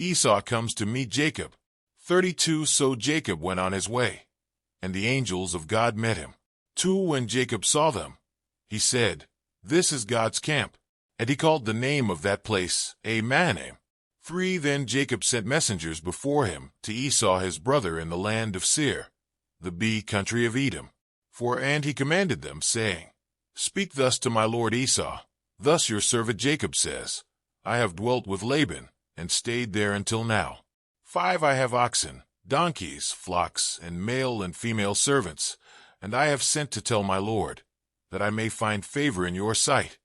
Esau comes to meet Jacob. 32 So Jacob went on his way, and the angels of God met him. 2 When Jacob saw them, he said, "This is God's camp." And he called the name of that place Mahanaim. 3 Then Jacob sent messengers before him to Esau his brother in the land of Seir, the country of Edom. 4 And he commanded them, saying, "Speak thus to my lord Esau. Thus your servant Jacob says, I have dwelt with Laban, and stayed there until now. 5 I have oxen, donkeys, flocks, and male and female servants, and I have sent to tell my lord, that I may find favor in your sight."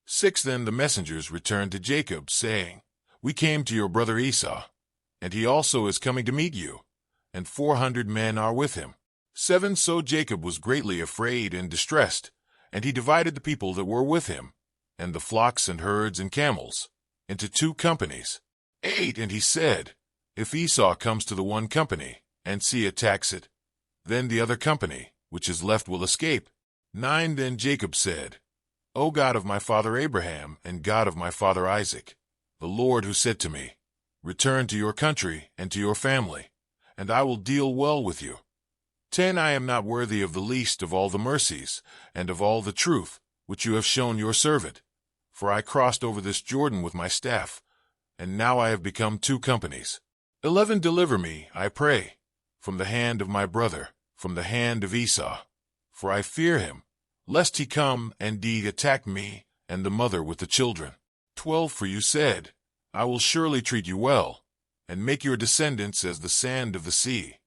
6 Then the messengers returned to Jacob, saying, "We came to your brother Esau, and he also is coming to meet you, and 400 men are with him." 7 So Jacob was greatly afraid and distressed, and he divided the people that were with him, and the flocks and herds and camels, into 2 companies. 8 And he said, "If Esau comes to the one company, and attacks it, then the other company, which is left, will escape." 9 Then Jacob said, "O God of my father Abraham, and God of my father Isaac, the Lord who said to me, 'Return to your country and to your family, and I will deal well with you.' 10 I am not worthy of the least of all the mercies, and of all the truth, which you have shown your servant. For I crossed over this Jordan with my staff, and now I have become 2 companies. 11 Deliver me, I pray, from the hand of my brother, from the hand of Esau. For I fear him, lest he come and indeed attack me, and the mother with the children. 12 For you said, I will surely treat you well, and make your descendants as the sand of the sea,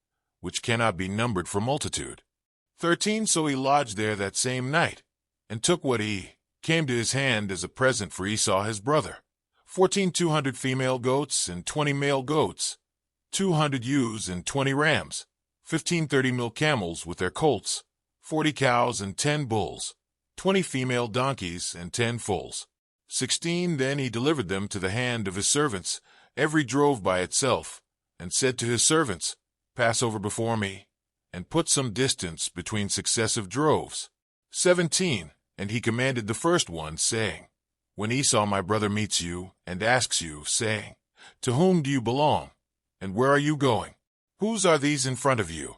which cannot be numbered for multitude. 13 So he lodged there that same night, and took what came to his hand as a present for Esau his brother. 14 200 female goats and 20 male goats, 200 ewes and 20 rams, 15 30 camels with their colts, 40 cows and 10 bulls, 20 female donkeys and 10 foals. 16 Then he delivered them to the hand of his servants, every drove by itself, and said to his servants, Pass over before me, and put some distance between successive droves. 17 And he commanded the first one, saying, When Esau my brother meets you, and asks you, saying, To whom do you belong, and where are you going? Whose are these in front of you?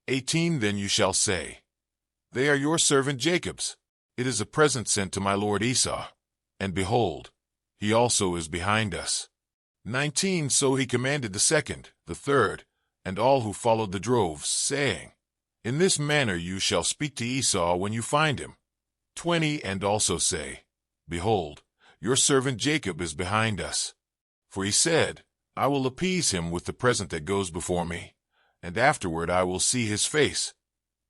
18 Then you shall say, They are your servant Jacob's. It is a present sent to my lord Esau, and behold, he also is behind us. 19 So he commanded the second, the third, and all who followed the droves, saying, In this manner you shall speak to Esau when you find him. 20 And also say, Behold, your servant Jacob is behind us. For he said, I will appease him with the present that goes before me, and afterward I will see his face.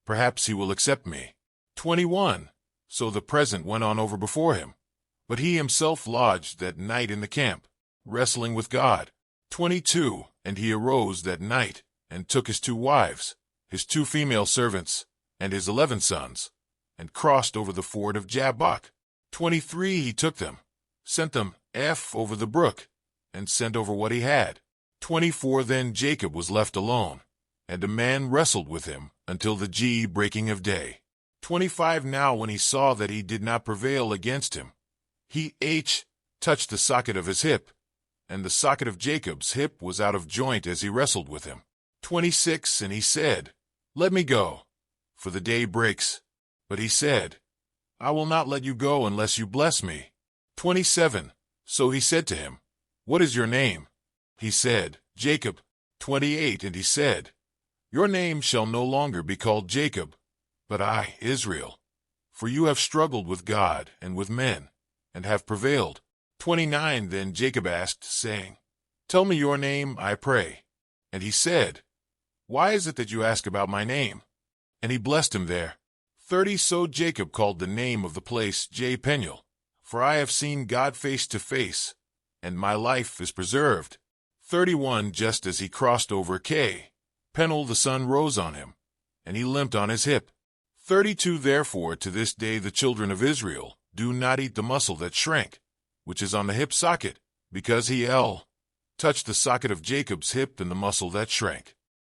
Perhaps he will accept me. 21 So the present went on over before him, but he himself lodged that night in the camp, wrestling with God. 22 And he arose that night, and took his 2 wives, his 2 female servants, and his 11 sons, and crossed over the ford of Jabbok. 23 He took them, sent them over the brook, and sent over what he had. 24 Then Jacob was left alone, and a man wrestled with him until the breaking of day. 25 Now when he saw that he did not prevail against him, he touched the socket of his hip, and the socket of Jacob's hip was out of joint as he wrestled with him. 26 And he said, Let me go, for the day breaks. But he said, I will not let you go unless you bless me. 27 So he said to him, What is your name? He said, Jacob. 28 And he said, Your name shall no longer be called Jacob, but Israel. For you have struggled with God and with men, and have prevailed. 29 Then Jacob asked, saying, Tell me your name, I pray. And he said, Why is it that you ask about my name? And he blessed him there. 30 So Jacob called the name of the place Peniel, for I have seen God face to face, and my life is preserved. 31 Just as he crossed over Peniel the sun rose on him, and he limped on his hip. 32 Therefore to this day the children of Israel do not eat the muscle that shrank, which is on the hip socket, because he touched the socket of Jacob's hip and the muscle that shrank.